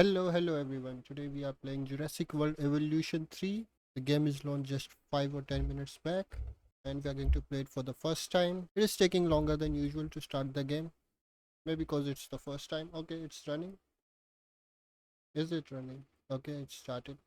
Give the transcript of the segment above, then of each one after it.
Hello everyone. Today we are playing Jurassic World Evolution 3. The game is launched just 5 or 10 minutes back and we are going to play it for the first time. It is taking longer than usual to start the game. Maybe because it's the first time. Okay, it's running. Is it running? Okay, it started.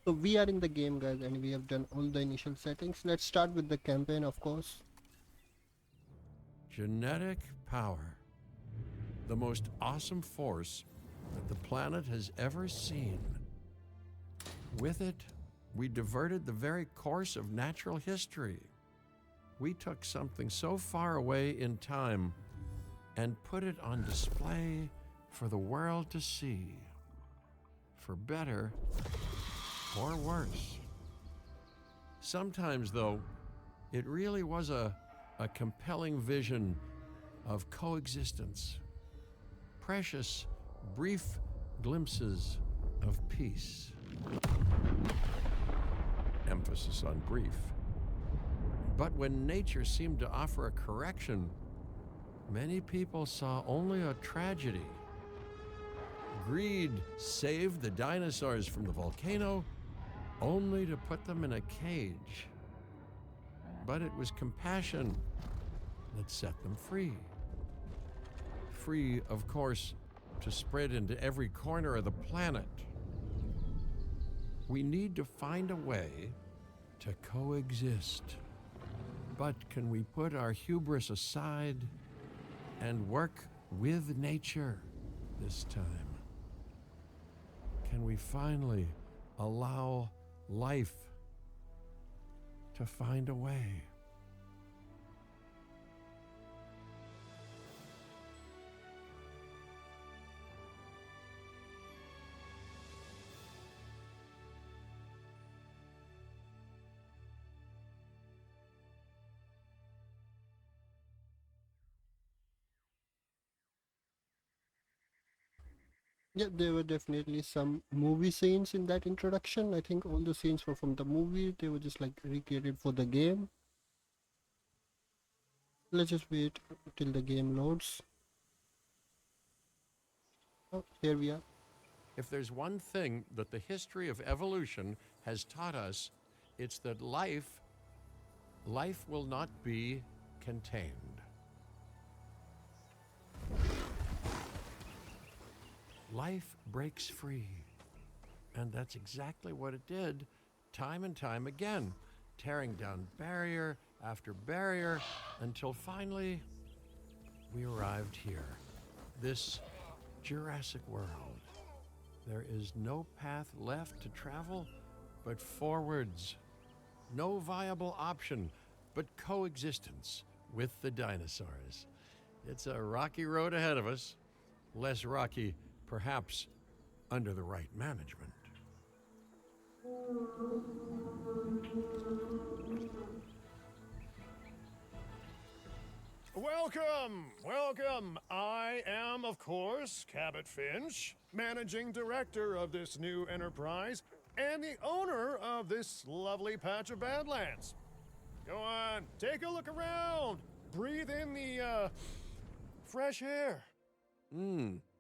So we are in the game guys and we have done all the initial settings. Let's start with the campaign of course. Genetic power. The most awesome force that the planet has ever seen. With it, we diverted the very course of natural history. We took something so far away in time and put it on display for the world to see. For better or worse. Sometimes, though, it really was a compelling vision of coexistence. Precious, brief glimpses of peace. Emphasis on brief. But when nature seemed to offer a correction, many people saw only a tragedy. Greed saved the dinosaurs from the volcano, only to put them in a cage. But it was compassion that set them free. Free, of course, to spread into every corner of the planet. We need to find a way to coexist. But can we put our hubris aside and work with nature this time? Can we finally allow life to find a way? Yeah, there were definitely some movie scenes in that introduction. I think all the scenes were from the movie. They were just like recreated for the game. Let's just wait till the game loads. Oh, here we are. If there's one thing that the history of evolution has taught us, it's that life will not be contained. Life breaks free. And that's exactly what it did, time and time again, tearing down barrier after barrier until finally we arrived here, this Jurassic World. There is no path left to travel but forwards. No viable option but coexistence with the dinosaurs. It's a rocky road ahead of us, less rocky, perhaps, under the right management. Welcome, welcome. I am, of course, Cabot Finch, managing director of this new enterprise and the owner of this lovely patch of Badlands. Go on, take a look around. Breathe in the, fresh air.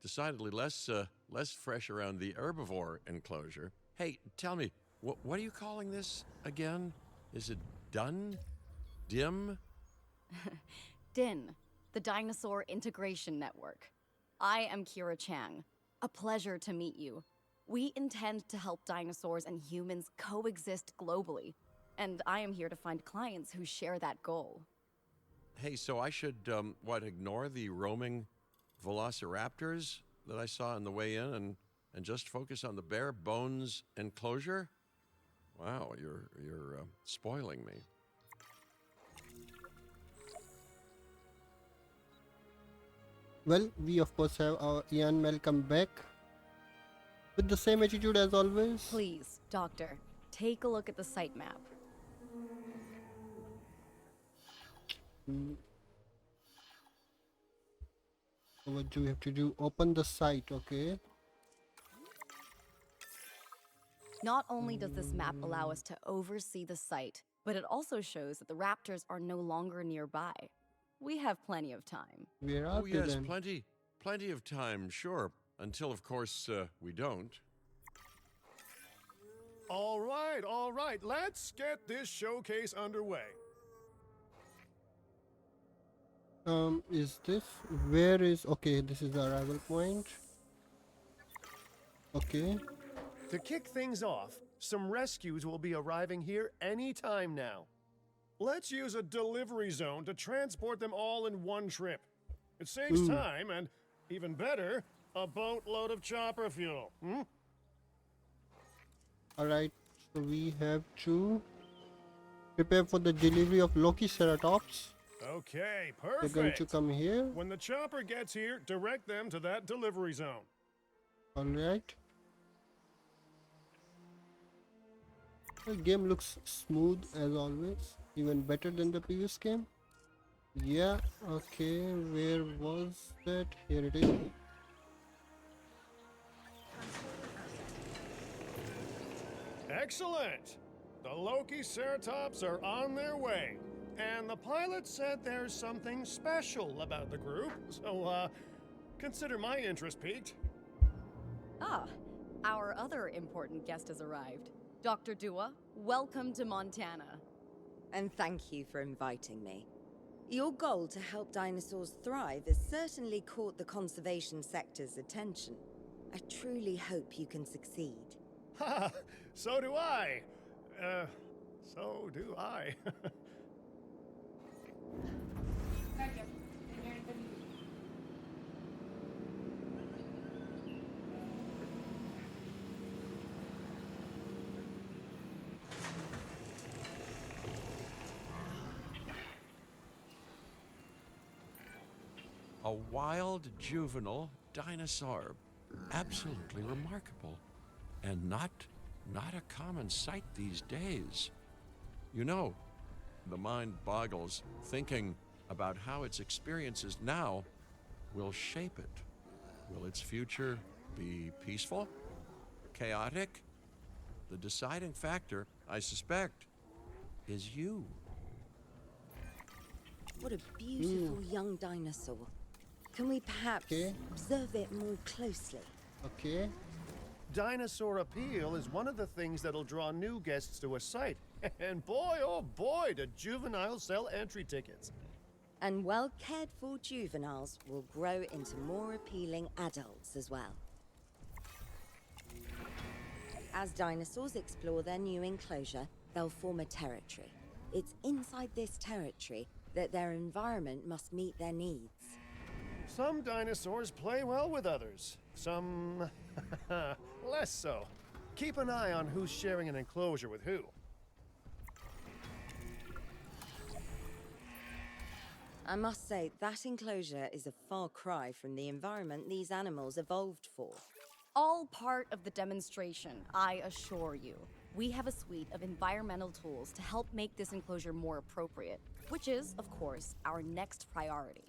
Decidedly less fresh around the herbivore enclosure. Hey, tell me, what are you calling this again? Is it done? Dim? DIN, the Dinosaur Integration Network. I am Kira Chang. A pleasure to meet you. We intend to help dinosaurs and humans coexist globally, and I am here to find clients who share that goal. Hey, so I should, ignore the roaming velociraptors that I saw on the way in and just focus on the bare bones enclosure? Wow, you're spoiling me. Well, we of course have our Ian Malcolm back with the same attitude as always. Please, Doctor, take a look at the site map. So what do we have to do? Open the site, okay? Not only does this map allow us to oversee the site, but it also shows that the raptors are no longer nearby. We have plenty of time. Where are Oh, they yes, then? plenty of time, sure. Until, of course, we don't. All right. Let's get this showcase underway. Is this where is okay? This is the arrival point. Okay, To kick things off, some rescues will be arriving here any time now. Let's use a delivery zone to transport them all in one trip. It saves time and, even better, a boatload of chopper fuel. all right. So we have to prepare for the delivery of Loki Ceratops. Okay, They're going to perfect. come here. When the chopper gets here, direct them to that delivery zone. All right. The game looks smooth as always, even better than the previous game. Yeah, okay, where was that? Here it is. Excellent! The Loki Ceratops are on their way. And the pilot said there's something special about the group, so, consider my interest piqued. Ah, our other important guest has arrived. Dr. Dua, welcome to Montana. And thank you for inviting me. Your goal to help dinosaurs thrive has certainly caught the conservation sector's attention. I truly hope you can succeed. Ha! So do I. So do I. A wild juvenile dinosaur. Absolutely remarkable. And not a common sight these days. You know, the mind boggles thinking about how its experiences now will shape it. Will its future be peaceful? Chaotic? The deciding factor, I suspect, is you. What a beautiful young dinosaur. Can we perhaps Okay. observe it more closely? Okay, Dinosaur appeal is one of the things that'll draw new guests to a site. And boy, oh boy, do juveniles sell entry tickets. And well cared for juveniles will grow into more appealing adults as well. As dinosaurs explore their new enclosure, they'll form a territory. It's inside this territory that their environment must meet their needs. Some dinosaurs play well with others, some less so. Keep an eye on who's sharing an enclosure with who. I must say, that enclosure is a far cry from the environment these animals evolved for. All part of the demonstration, I assure you. We have a suite of environmental tools to help make this enclosure more appropriate, which is, of course, our next priority.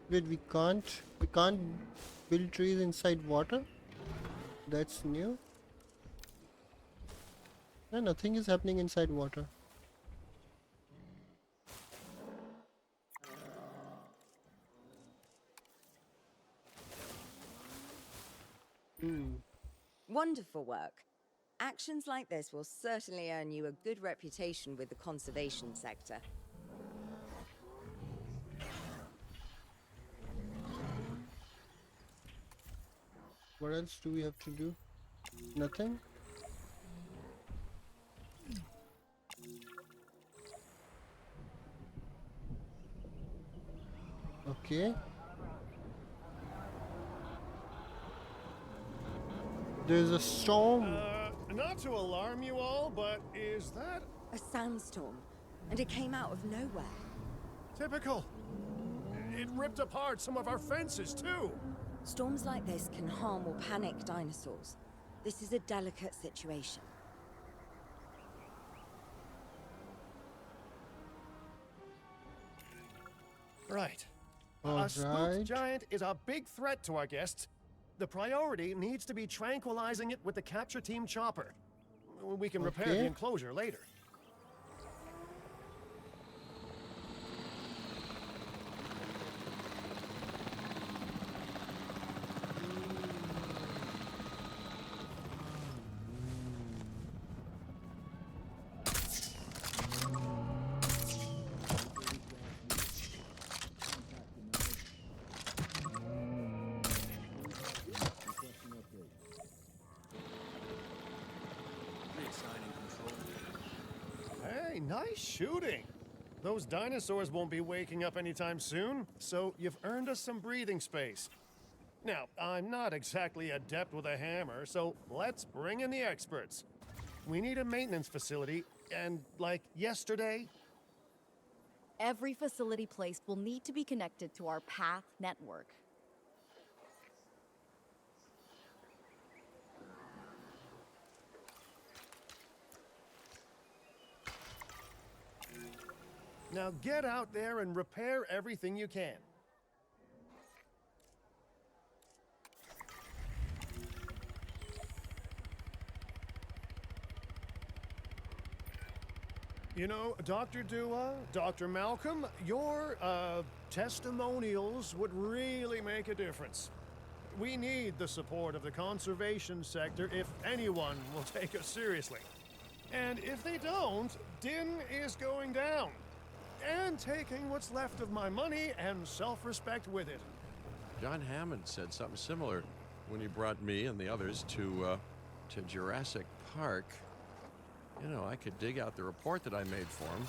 wait, we can't build trees inside water? That's new. No, nothing is happening inside water. Wonderful work. Actions like this will certainly earn you a good reputation with the conservation sector. What else do we have to do? Nothing? Okay. There's a storm. Not to alarm you all, but is that... A sandstorm. and it came out of nowhere. Typical. It ripped apart some of our fences, too. Storms like this can harm or panic dinosaurs. This is a delicate situation. Right. All A spooked right. giant is a big threat to our guests. The priority needs to be tranquilizing it with the capture team chopper. We can repair the Okay. enclosure later. Hey, nice shooting. Those dinosaurs won't be waking up anytime soon, so you've earned us some breathing space. Now, I'm not exactly adept with a hammer, so let's bring in the experts. We need a maintenance facility, and like yesterday, Every facility placed will need to be connected to our path network. now get out there and repair everything you can. You know, Dr. Dua, Dr. Malcolm, your testimonials would really make a difference. We need the support of the conservation sector if anyone will take us seriously. And if they don't, Din is going down. And taking what's left of my money and self-respect with it. John Hammond said something similar when he brought me and the others to Jurassic Park. You know, I could dig out the report that I made for him,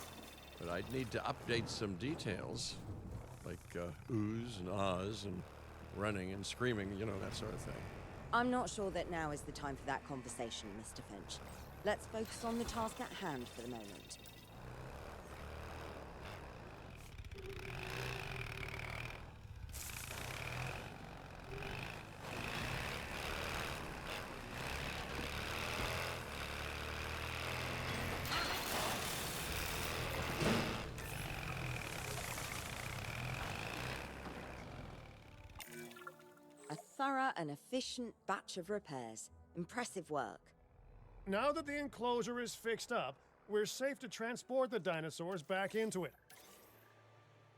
but I'd need to update some details, like oohs and ahs and running and screaming, you know, that sort of thing. I'm not sure that now is the time for that conversation, Mr. Finch. Let's focus on the task at hand for the moment. A thorough and efficient batch of repairs. Impressive work. Now that the enclosure is fixed up, we're safe to transport the dinosaurs back into it.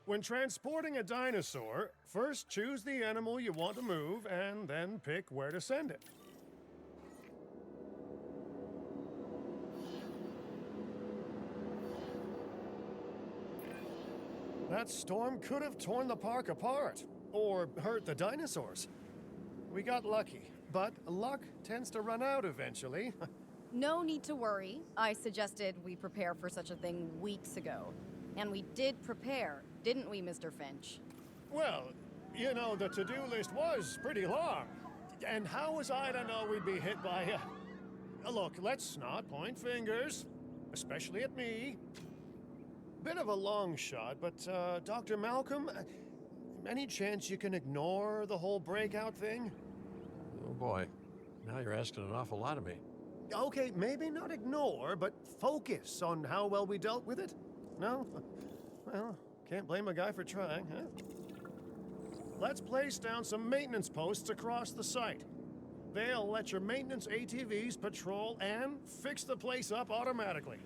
When transporting a dinosaur, first choose the animal you want to move and then pick where to send it. That storm could have torn the park apart or hurt the dinosaurs. We got lucky, but luck tends to run out eventually. No need to worry. I suggested we prepare for such a thing weeks ago. And we did prepare, didn't we, Mr. Finch? Well, you know, the to-do list was pretty long. And how was I to know we'd be hit by a... Look, let's not point fingers, especially at me. Bit of a long shot, but, Dr. Malcolm, any chance you can ignore the whole breakout thing? Oh boy, now you're asking an awful lot of me. Okay, maybe not ignore, but focus on how well we dealt with it? No? Well, can't blame a guy for trying, huh? Let's place down some maintenance posts across the site. They'll let your maintenance ATVs patrol and fix the place up automatically.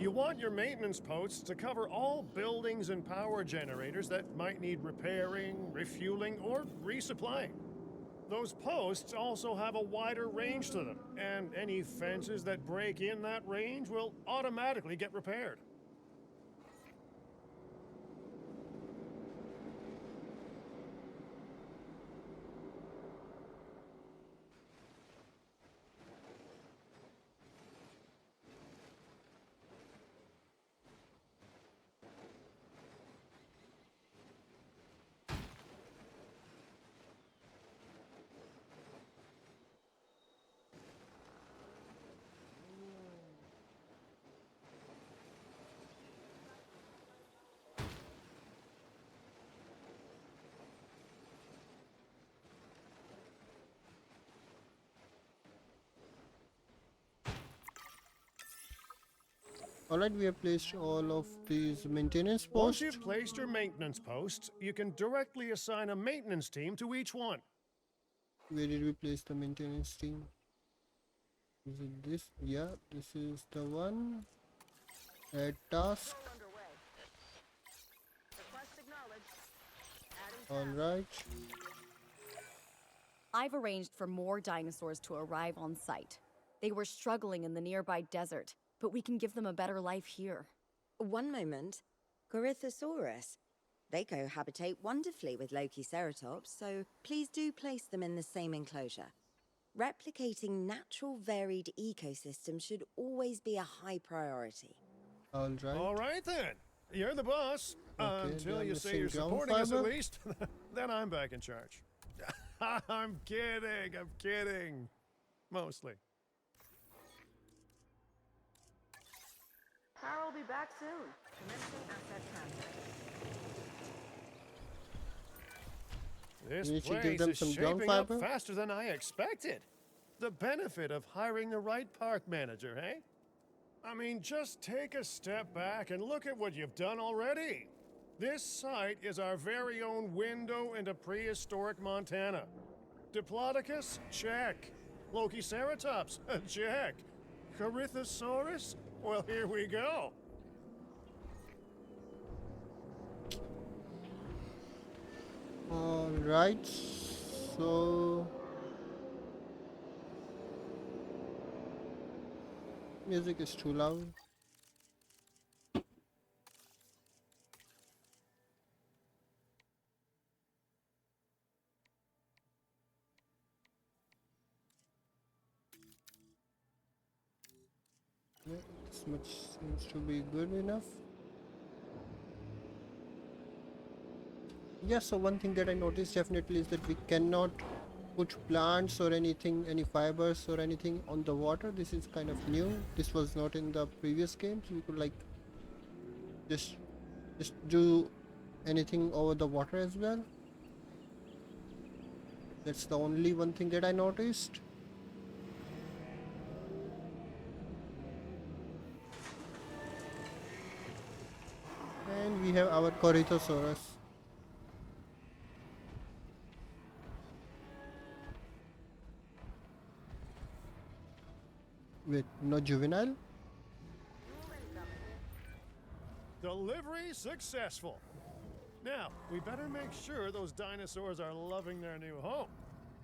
You want your maintenance posts to cover all buildings and power generators that might need repairing, refueling, or resupplying. Those posts also have a wider range to them, and any fences that break in that range will automatically get repaired. Alright, we have placed all of these maintenance Once posts. you've placed your maintenance posts, you can directly assign a maintenance team to each one. Where did we place the maintenance team? Is it this? Yeah, this is the one. Add task. Alright. I've arranged for more dinosaurs to arrive on site. They were struggling in the nearby desert, but we can give them a better life here. One moment. Corythosaurus. They cohabitate wonderfully with Lokiceratops, so please do place them in the same enclosure. Replicating natural varied ecosystems should always be a high priority. Alright. All right then. You're the boss. Okay, Until they're you say missing you're ground supporting us at fiber. least, then I'm back in charge. I'm kidding. I'm kidding. Mostly. Power will be back soon. Commencing asset transfer. This You need to give place them is some ground shaping up fiber? faster than I expected. The benefit of hiring the right park manager, hey? I mean, just take a step back and look at what you've done already. This site is our very own window into prehistoric Montana. Diplodocus? Check. Lokiceratops? Check. Corythosaurus? Well, here we go. Alright. So music is too loud. Yeah, this much seems to be good enough. Yeah, so one thing that I noticed definitely is that we cannot put plants or anything, any fibers or anything on the water. This is kind of new. This was not in the previous games. We could like just do anything over the water as well. That's the only one thing that I noticed. And we have our Corythosaurus. With no juvenile. Delivery successful. Now, we better make sure those dinosaurs are loving their new home.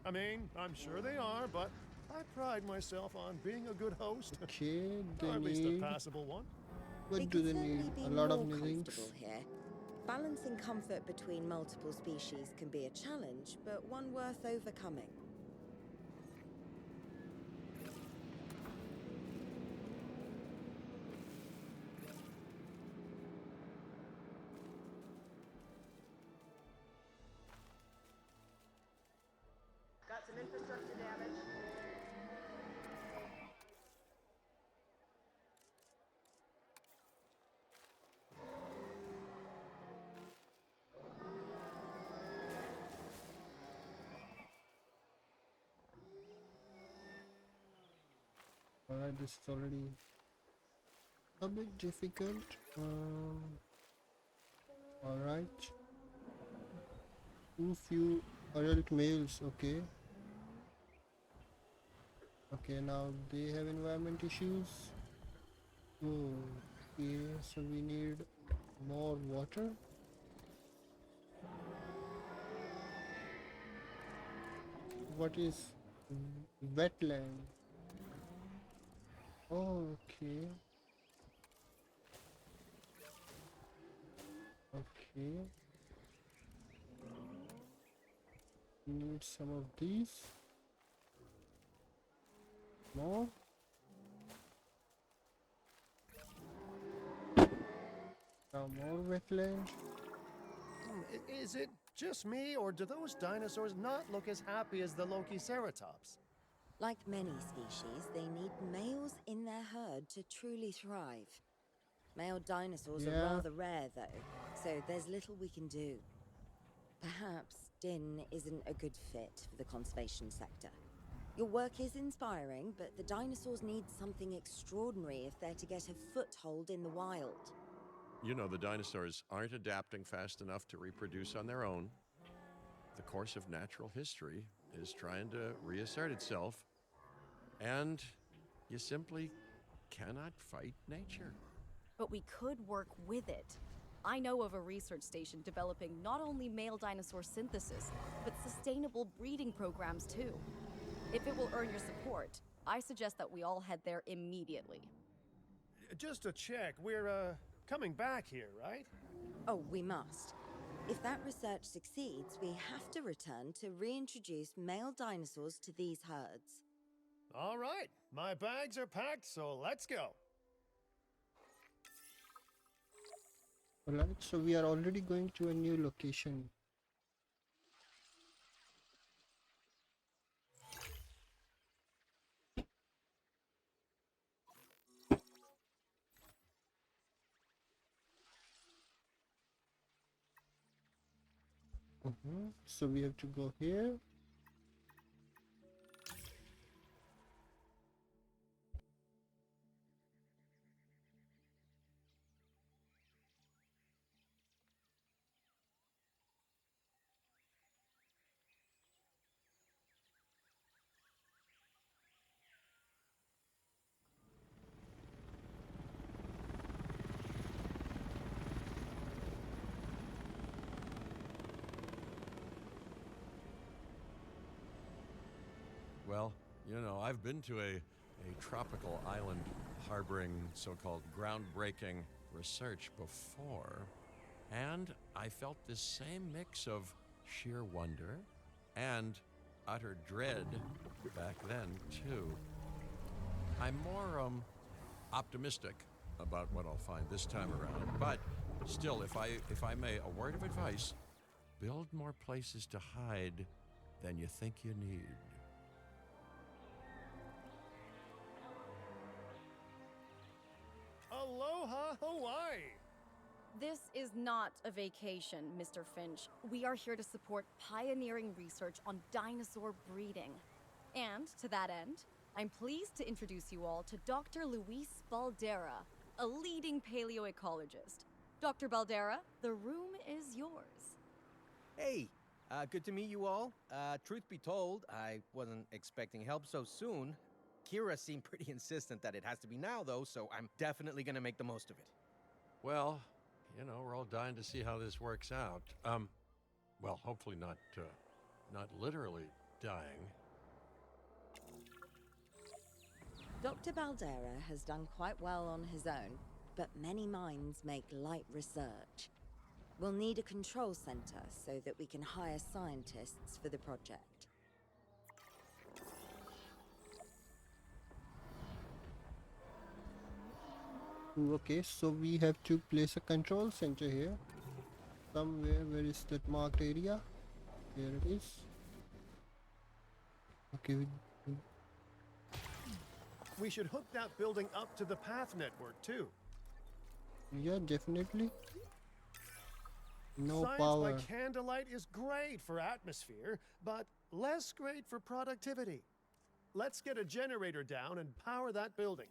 I mean, I'm sure they are, but I pride myself on being a good host. Okay, Or they at least a need. passable one. What do could they certainly need? be A lot of more new things. comfortable here. Balancing comfort between multiple species can be a challenge, but one worth overcoming. Got some infrastructure damage. Alright, this is already a bit difficult. Alright. Too few adult males, okay. Okay, now they have environment issues. Oh, okay, so we need more water. What is wetland? Oh, okay. Okay. Need some of these. More. Now more wetland. Is it just me, or do those dinosaurs not look as happy as the Lokiceratops? Like many species, they need males in their herd to truly thrive. Male dinosaurs Yeah. are rather rare, though, so there's little we can do. Perhaps Din isn't a good fit for the conservation sector. Your work is inspiring, but the dinosaurs need something extraordinary if they're to get a foothold in the wild. You know, the dinosaurs aren't adapting fast enough to reproduce on their own. The course of natural history is trying to reassert itself, and you simply cannot fight nature. But we could work with it. I know of a research station developing not only male dinosaur synthesis, but sustainable breeding programs too. If it will earn your support, I suggest that we all head there immediately. Just to check, we're coming back here, right? Oh, we must. If that research succeeds, we have to return to reintroduce male dinosaurs to these herds. All right, my bags are packed, so let's go. Alright, so we are already going to a new location. So we have to go here. Well, you know, I've been to a tropical island harboring so-called groundbreaking research before, and I felt this same mix of sheer wonder and utter dread back then, too. I'm more optimistic about what I'll find this time around, but still, if I may, a word of advice: build more places to hide than you think you need. Aloha, Hawaii! This is not a vacation, Mr. Finch. We are here to support pioneering research on dinosaur breeding. And to that end, I'm pleased to introduce you all to Dr. Luis Baldera, a leading paleoecologist. Dr. Baldera, the room is yours. Hey, good to meet you all. Truth be told, I wasn't expecting help so soon. Kira seemed pretty insistent that it has to be now, though, so I'm definitely gonna make the most of it. Well, you know, we're all dying to see how this works out. Well, hopefully not literally dying. Dr. Baldera has done quite well on his own, but many minds make light research. We'll need a control center so that we can hire scientists for the project. Okay, so we have to place a control center here. Somewhere, where is that marked area? There it is. Okay, We should hook that building up to the path network, too. yeah, definitely. No Science power. by candlelight is great for atmosphere, but less great for productivity. Let's get a generator down and power that building.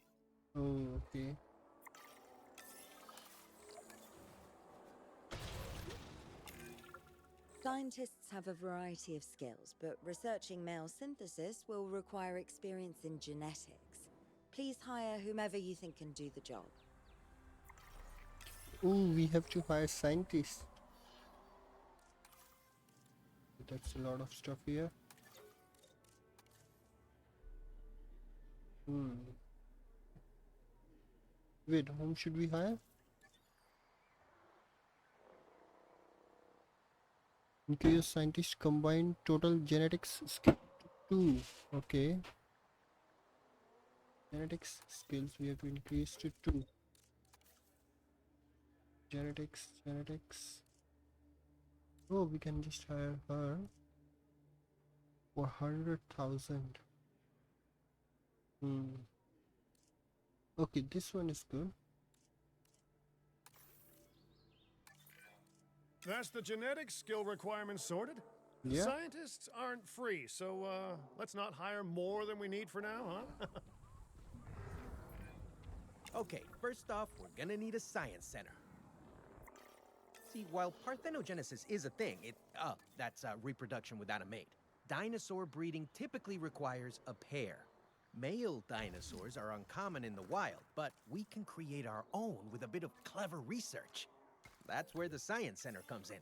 Oh, okay. Scientists have a variety of skills, but researching male synthesis will require experience in genetics. Please hire whomever you think can do the job. Oh, we have to hire scientists. That's a lot of stuff here. Wait, whom should we hire? Increase scientist combined total genetics skill 2. Okay. Genetics skills we have to increase to 2. Genetics. Oh, we can just hire her for 100,000. Okay, this one is good. That's the genetic skill requirements sorted. Yeah. Scientists aren't free, so let's not hire more than we need for now, huh? Okay, first off, we're gonna need a science center. See, while parthenogenesis is a thing, that's reproduction without a mate. Dinosaur breeding typically requires a pair. Male dinosaurs are uncommon in the wild, but we can create our own with a bit of clever research. That's where the science center comes in.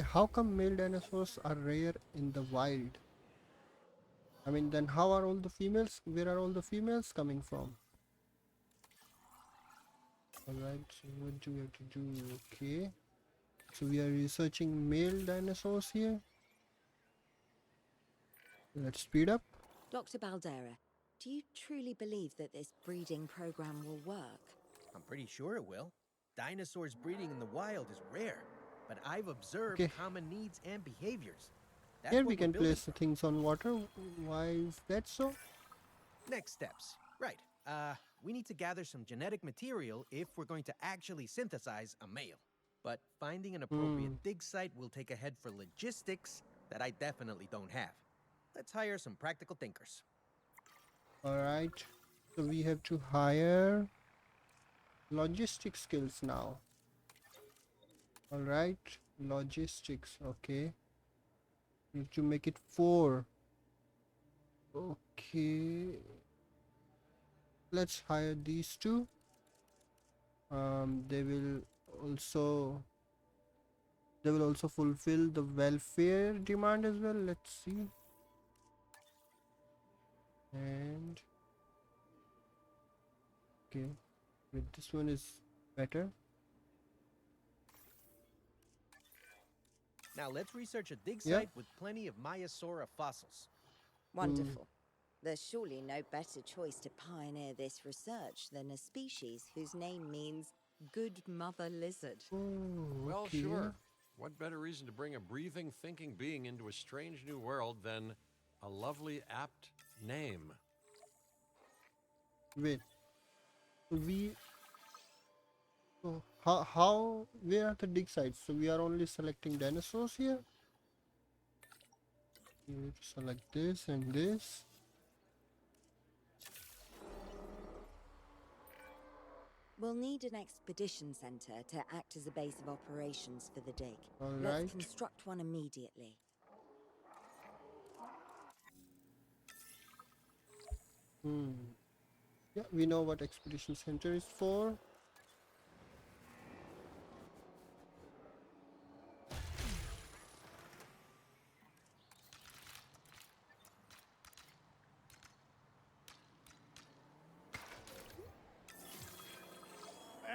How come male dinosaurs are rare in the wild? I mean, then how are all the females? Where are all the females coming from? Alright, so what do we have to do? Okay. So we are researching male dinosaurs here. Let's speed up. Dr. Baldera, do you truly believe that this breeding program will work? I'm pretty sure it will. Dinosaurs breeding in the wild is rare, but I've observed Okay. common needs and behaviors. That's Here what we we're can building place the things on water. Why is that so? Next steps. Right. We need to gather some genetic material if we're going to actually synthesize a male. But finding an appropriate dig site will take a head for logistics that I definitely don't have. Let's hire some practical thinkers. Alright. So we have to hire logistics skills now. Alright. Logistics. Okay. We have to make it 4. Okay. Let's hire these two. They will also fulfill the welfare demand as well. Let's see. And okay, wait, this one is better. Now let's research a dig Yeah. site with plenty of Maiasaura fossils. Wonderful. There's surely no better choice to pioneer this research than a species whose name means good mother lizard. Oh, Well, okay. sure. What better reason to bring a breathing, thinking being into a strange new world than a lovely, apt name? Wait. We. So how where are the dig sites? So we are only selecting dinosaurs here. We need to select this and this. We'll need an expedition center to act as a base of operations for the dig. Alright. Let's construct one immediately. Yeah, we know what expedition center is for.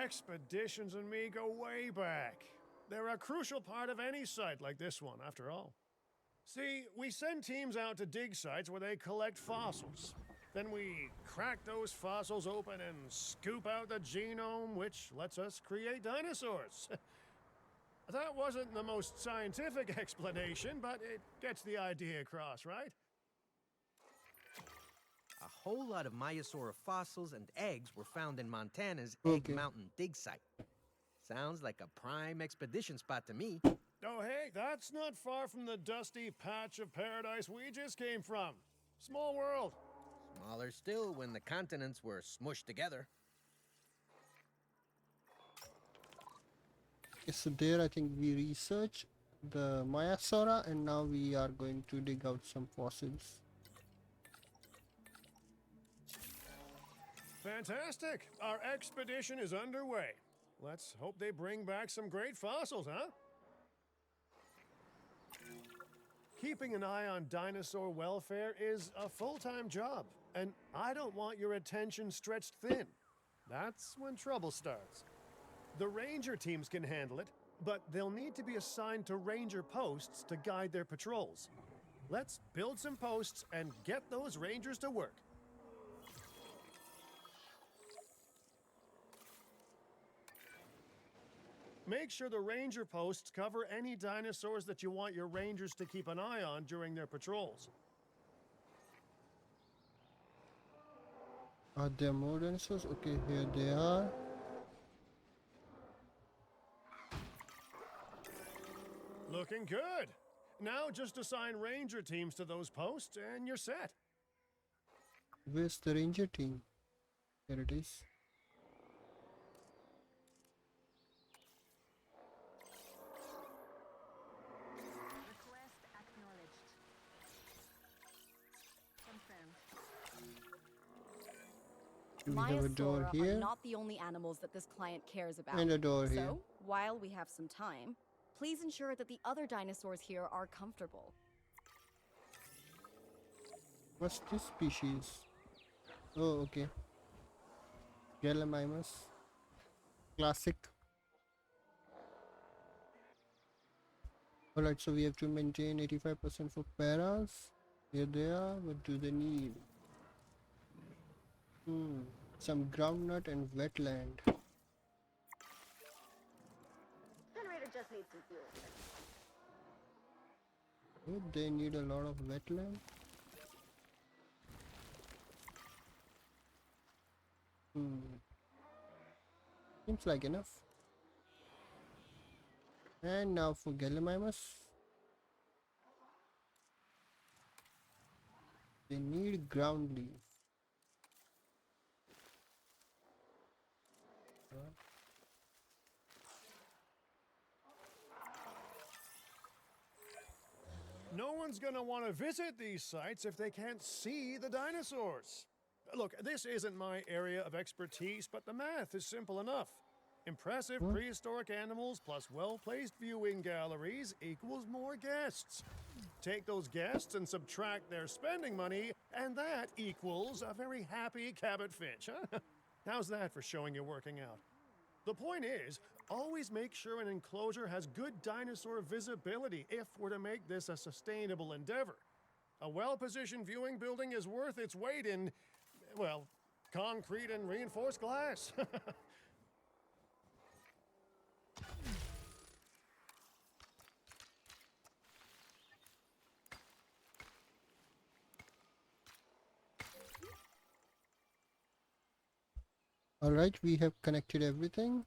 Expeditions and me go way back. They're a crucial part of any site like this one, after all. See, we send teams out to dig sites where they collect fossils. Then we crack those fossils open and scoop out the genome, which lets us create dinosaurs. That wasn't the most scientific explanation, but it gets the idea across, right? A whole lot of Maiasaura fossils and eggs were found in Montana's Egg Okay. Mountain dig site. Sounds like a prime expedition spot to me. Oh, hey, that's not far from the dusty patch of paradise we just came from. Small world. Smaller still when the continents were smushed together. Okay, so there I think we research the Maiasaura and now we are going to dig out some fossils. Fantastic. Our expedition is underway. Let's hope they bring back some great fossils, huh? Keeping an eye on dinosaur welfare is a full-time job, and I don't want your attention stretched thin. That's when trouble starts. The ranger teams can handle it, but they'll need to be assigned to ranger posts to guide their patrols. Let's build some posts and get those rangers to work. Make sure the ranger posts cover any dinosaurs that you want your rangers to keep an eye on during their patrols. Are there more dinosaurs? Okay, here they are. Looking good. Now just assign ranger teams to those posts and you're set. Where's the ranger team? Here it is. Request acknowledged. Confirmed. We have a door Maiasaura here are not the only animals that this client cares about. and a door so, here. while we have some time, please ensure that the other dinosaurs here are comfortable. What's this species? Oh, okay. Gallimimus. Classic. Alright, so we have to maintain 85% for paras. Here they are. What do they need? Some groundnut and wetland. Generator just needs some fuel. They need a lot of wetland. Seems like enough. And now for Gallimimus. They need ground leaf. No one's gonna want to visit these sites if they can't see the dinosaurs. Look, this isn't my area of expertise, but the math is simple enough. Impressive prehistoric animals plus well-placed viewing galleries equals more guests. Take those guests and subtract their spending money, and that equals a very happy Cabot Finch, huh? How's that for showing you're working out? The point is, always make sure an enclosure has good dinosaur visibility if we're to make this a sustainable endeavor. A well-positioned viewing building is worth its weight in, well, concrete and reinforced glass. Alright, we have connected everything.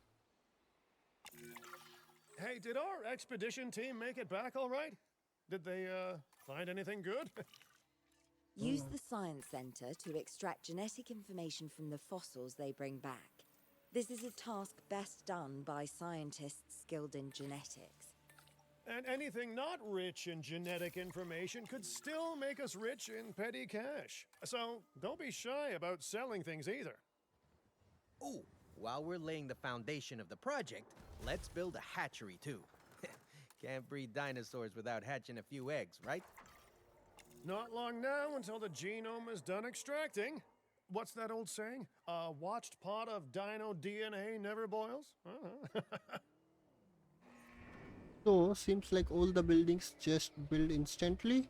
Hey, did our expedition team make it back all right? Did they, find anything good? Use the Science Center to extract genetic information from the fossils they bring back. This is a task best done by scientists skilled in genetics. And anything not rich in genetic information could still make us rich in petty cash. So don't be shy about selling things either. Ooh, while we're laying the foundation of the project, let's build a hatchery too. Can't breed dinosaurs without hatching a few eggs, right? Not long now until the genome is done extracting. What's that old saying? A watched pot of dino DNA never boils? So, seems like all the buildings just build instantly.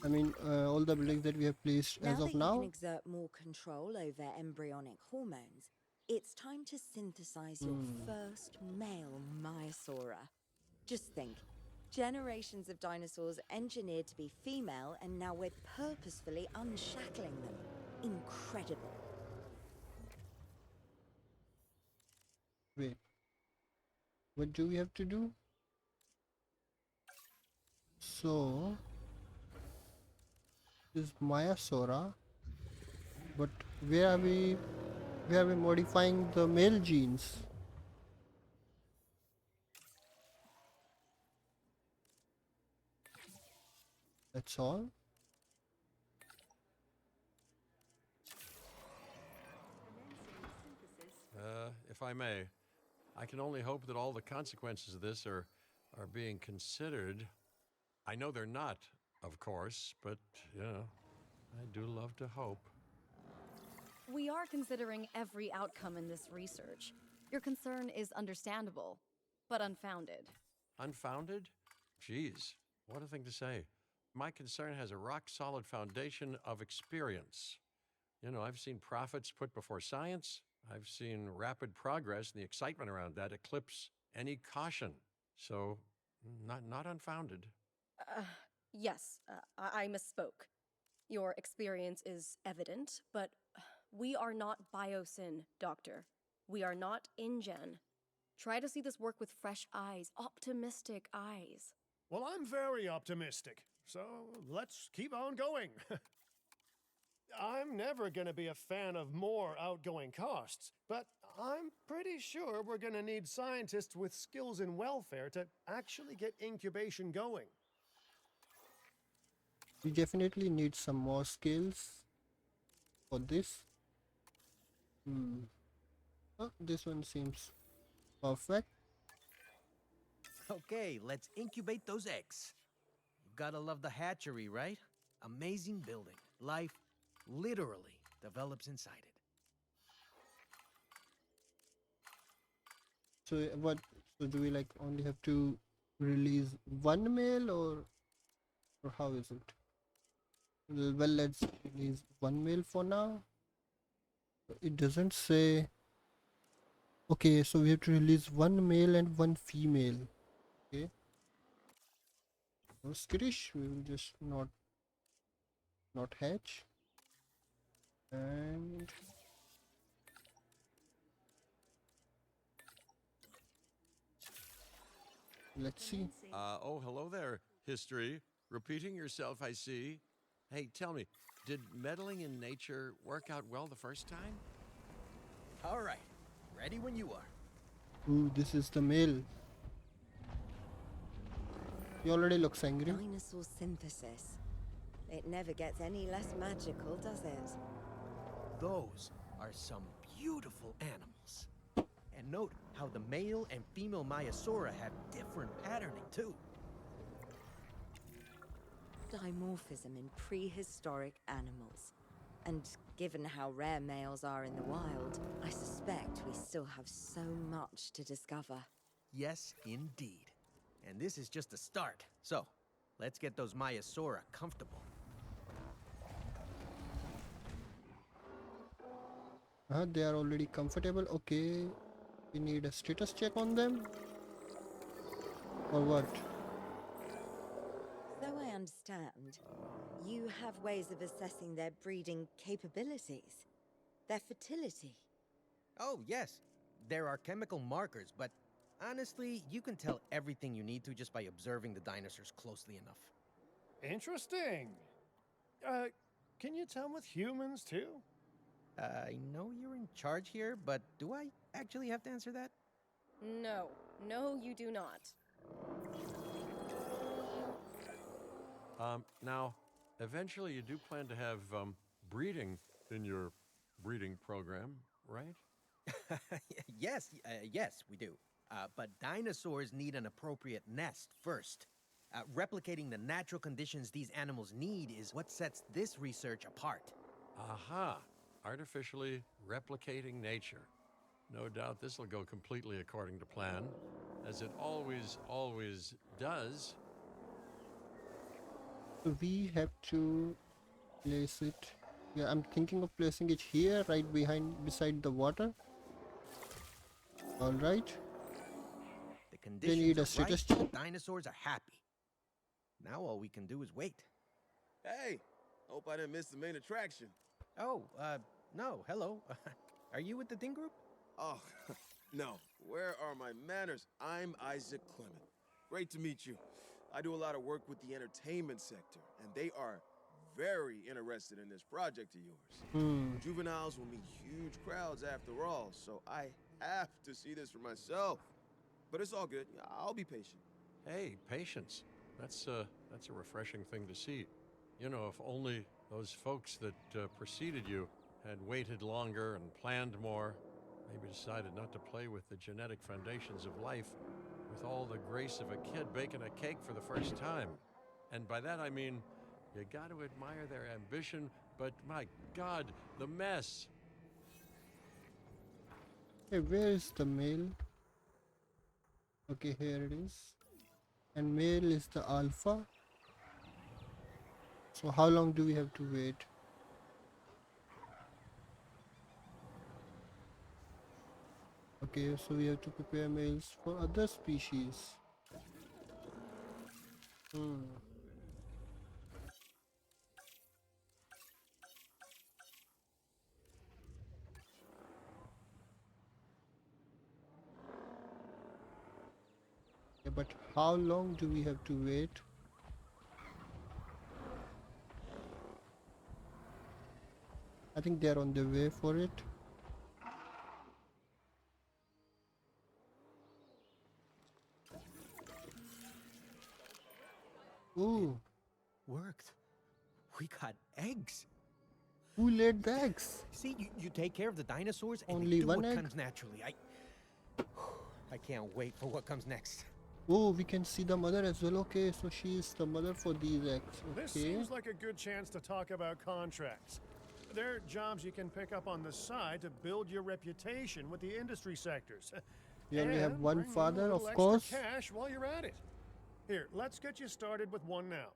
I mean, all the buildings that we have placed as Now of that you now. can exert more control over embryonic hormones, it's time to synthesize your first male Maiasaura. Just think, generations of dinosaurs engineered to be female, and now we're purposefully unshackling them. Incredible. Wait. What do we have to do? So, this is Maiasaura, but where are we modifying the male genes? That's all. If I may, I can only hope that all the consequences of this are being considered. I know they're not, of course, but, you know, I do love to hope. We are considering every outcome in this research. Your concern is understandable, but unfounded. Unfounded? Geez, what a thing to say. My concern has a rock-solid foundation of experience. You know, I've seen profits put before science. I've seen rapid progress, and the excitement around that eclipse any caution. So, not unfounded. Yes, I misspoke. Your experience is evident, but we are not biosyn, Doctor. We are not InGen. Try to see this work with fresh eyes, optimistic eyes. Well, I'm very optimistic, so let's keep on going. I'm never going to be a fan of more outgoing costs, but I'm pretty sure we're going to need scientists with skills in welfare to actually get incubation going. We definitely need some more skills for this. Oh, this one seems perfect. Okay, let's incubate those eggs. You gotta love the hatchery, right? Amazing building. Life literally develops inside it. So what? So do we like only have to release one male, or how is it? Well, let's release one male for now. It doesn't say. Okay, so we have to release one male and one female. Okay. No skittish. We will just not hatch. And let's see. Oh, hello there, history. Repeating yourself, I see. Hey, tell me, did meddling in nature work out well the first time? All right, ready when you are. Ooh, this is the male. He already looks angry. Dinosaur synthesis. It never gets any less magical, does it? Those are some beautiful animals. And note how the male and female Maiasaura have different patterning too. Dimorphism in prehistoric animals. And given how rare males are in the wild, I suspect we still have so much to discover. Yes, indeed. And this is just the start. So, let's get those Maiasaura comfortable. They are already comfortable. Okay, we need a status check on them, or what? So I understand, you have ways of assessing their breeding capabilities, their fertility. Oh, yes. There are chemical markers, but honestly, you can tell everything you need to just by observing the dinosaurs closely enough. Interesting. Can you tell with humans too? I know you're in charge here, but do I actually have to answer that? No, no, you do not. Now, eventually you do plan to have breeding in your breeding program, right? Yes, we do. But dinosaurs need an appropriate nest first. Replicating the natural conditions these animals need is what sets this research apart. Aha! Artificially replicating nature. No doubt this will go completely according to plan, as it always does. So we have to place it. Yeah, I'm thinking of placing it here, right beside the water. All right. The conditions need a are right, status the check? dinosaurs are happy. Now all we can do is wait. Hey, hope I didn't miss the main attraction. Oh, no, hello. Are you with the Ding Group? Oh, no. Where are my manners? I'm Isaac Clement. Great to meet you. I do a lot of work with the entertainment sector, and they are very interested in this project of yours. Juveniles will meet huge crowds after all, so I have to see this for myself. But it's all good. I'll be patient. Hey, patience. That's a refreshing thing to see. You know, if only those folks that preceded you had waited longer and planned more, maybe decided not to play with the genetic foundations of life with all the grace of a kid baking a cake for the first time. And by that I mean, you got to admire their ambition, but my God, the mess. Hey, where is the male? Okay, here it is. And male is the alpha. So how long do we have to wait? Okay, so we have to prepare males for other species. But how long do we have to wait? I think they're on the way for it. Ooh, Worked. We got eggs. who laid the eggs? See, you take care of the dinosaurs and Only they do one what egg? comes naturally. I can't wait for what comes next. Oh, we can see the mother as well. Okay, so she is the mother for these eggs. This Okay. seems like a good chance to talk about contracts. They're jobs you can pick up on the side to build your reputation with the industry sectors. We only have And one bring you a father, little of extra course. cash while you're at it. Here, let's get you started with one now.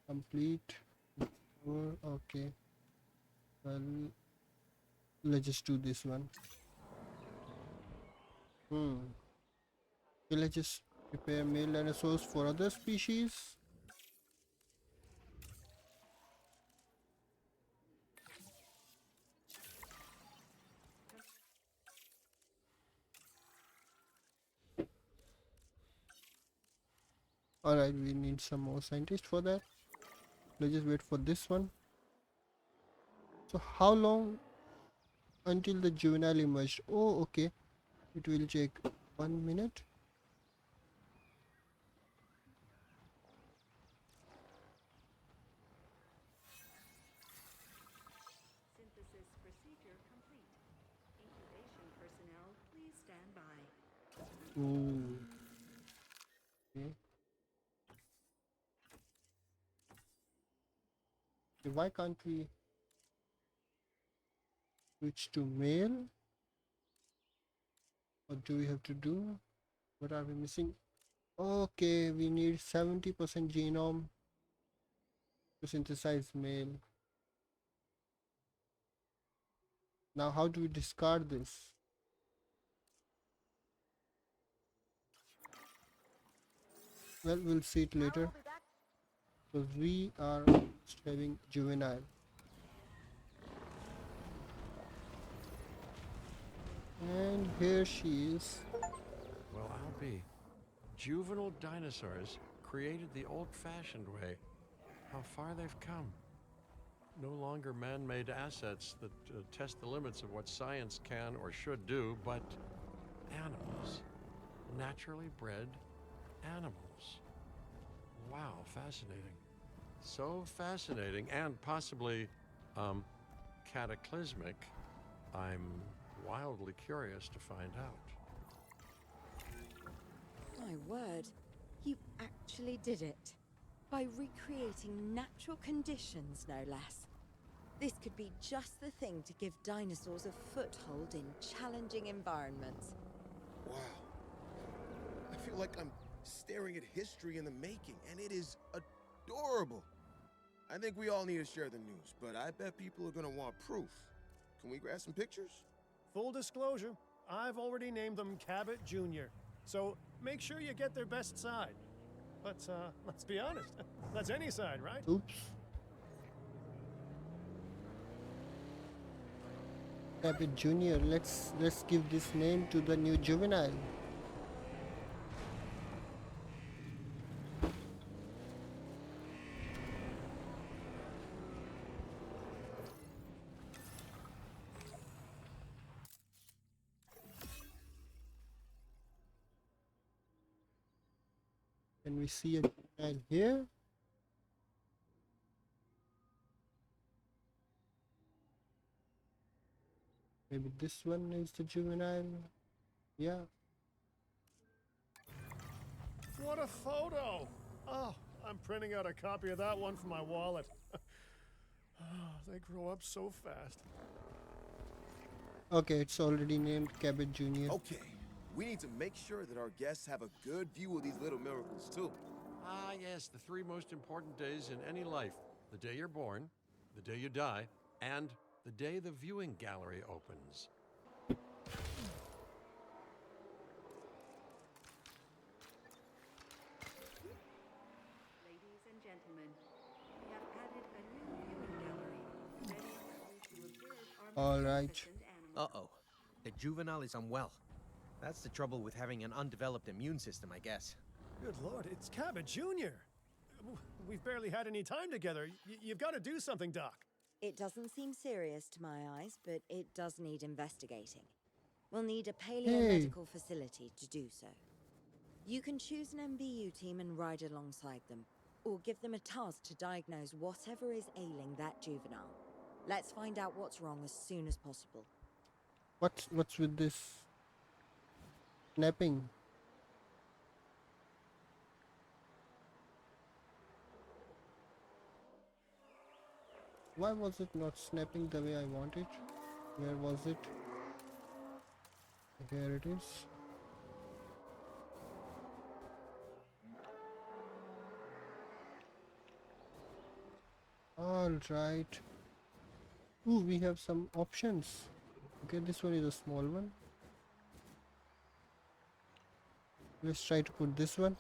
Complete. Okay. Well, let's just do this one. Okay, let's just prepare male dinosaurs for other species. Alright, we need some more scientists for that. Let's just wait for this one. So how long until the juvenile emerged? Oh, okay. It will take 1 minute. Synthesis procedure complete. Incubation personnel, please stand by. Ooh. Okay. Okay, why can't we switch to male? What do we have to do? What are we missing? Okay, we need 70% genome to synthesize male. Now, how do we discard this? Well, we'll see it later. So we are just having juvenile. And here she is. Well, I'll be. Juvenile dinosaurs created the old-fashioned way. How far they've come. No longer man-made assets that test the limits of what science can or should do, but animals. Naturally bred animals. Wow, fascinating. So fascinating and possibly cataclysmic. I'm wildly curious to find out. My word, you actually did it. By recreating natural conditions, no less. This could be just the thing to give dinosaurs a foothold in challenging environments. Wow. I feel like I'm staring at history in the making, and it is adorable. I think we all need to share the news, but I bet people are gonna want proof. Can we grab some pictures? Full disclosure, I've already named them Cabot Jr., so make sure you get their best side. But let's be honest, that's any side, right? Oops. Cabot Jr. Let's give this name to the new juvenile. Can we see a juvenile here? Maybe this one is the juvenile. Yeah. What a photo! Oh, I'm printing out a copy of that one for my wallet. They grow up so fast. Okay, it's already named Cabot Jr. Okay, we need to make sure that our guests have a good view of these little miracles, too. Ah, yes, the three most important days in any life. The day you're born, the day you die, and the day the viewing gallery opens. Ladies and gentlemen, we have added a new viewing gallery, ready for you to observe our All right. magnificent animals. Uh-oh. The juvenile is unwell. That's the trouble with having an undeveloped immune system, I guess. Good lord, it's Cabot Jr. We've barely had any time together. You've got to do something, Doc. It doesn't seem serious to my eyes, but it does need investigating. We'll need a paleomedical facility to do so. You can choose an MVU team and ride alongside them, or give them a task to diagnose whatever is ailing that juvenile. Let's find out what's wrong as soon as possible. What's with this snapping? Why was it not snapping the way I want it? Where was it? Here it is. All right. Ooh, we have some options. Okay, this one is a small one. Let's try to put this one.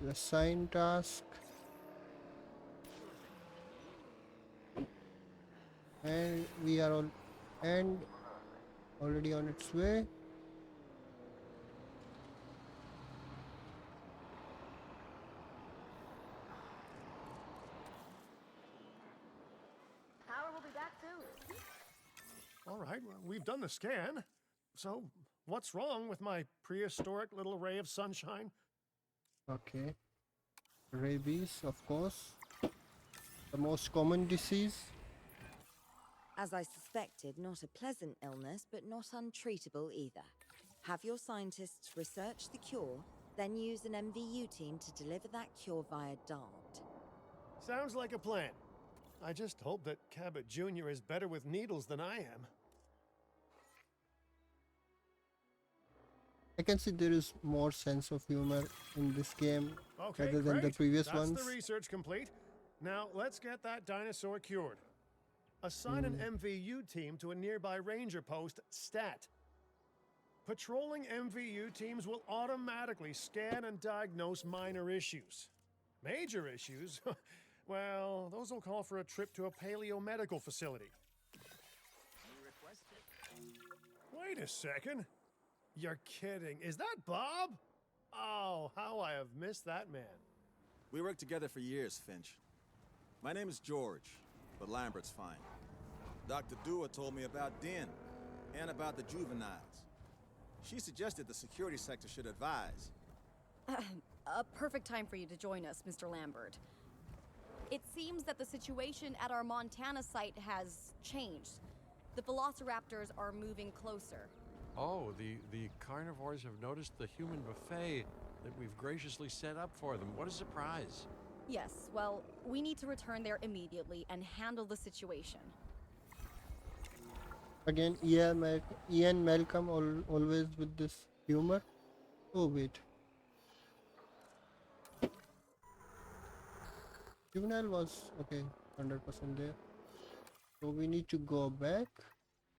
Assign task, and we are all and already on its way. Power will be back soon. All right, well, we've done the scan. So, what's wrong with my prehistoric little ray of sunshine? Okay, rabies, of course, the most common disease. As I suspected, not a pleasant illness, but not untreatable either. Have your scientists research the cure, then use an MVU team to deliver that cure via DART. Sounds like a plan. I just hope that Cabot Jr. is better with needles than I am. I can see there is more sense of humor in this game Okay, rather than the great. previous That's ones. the research complete. Now, let's get that dinosaur cured. Assign an MVU team to a nearby ranger post, STAT. Patrolling MVU teams will automatically scan and diagnose minor issues. Major issues? Well, those will call for a trip to a paleomedical facility. Wait a second. You're kidding. Is that Bob? Oh, how I have missed that man. We worked together for years, Finch. My name is George, but Lambert's fine. Dr. Dua told me about Den and about the juveniles. She suggested the security sector should advise. A perfect time for you to join us, Mr. Lambert. It seems that the situation at our Montana site has changed. The velociraptors are moving closer. Oh, the carnivores have noticed the human buffet that we've graciously set up for them. What a surprise. Yes, well, we need to return there immediately and handle the situation. Again, Ian Malcolm always with this humor. Oh wait, juvenile was okay, 100% there. So we need to go back.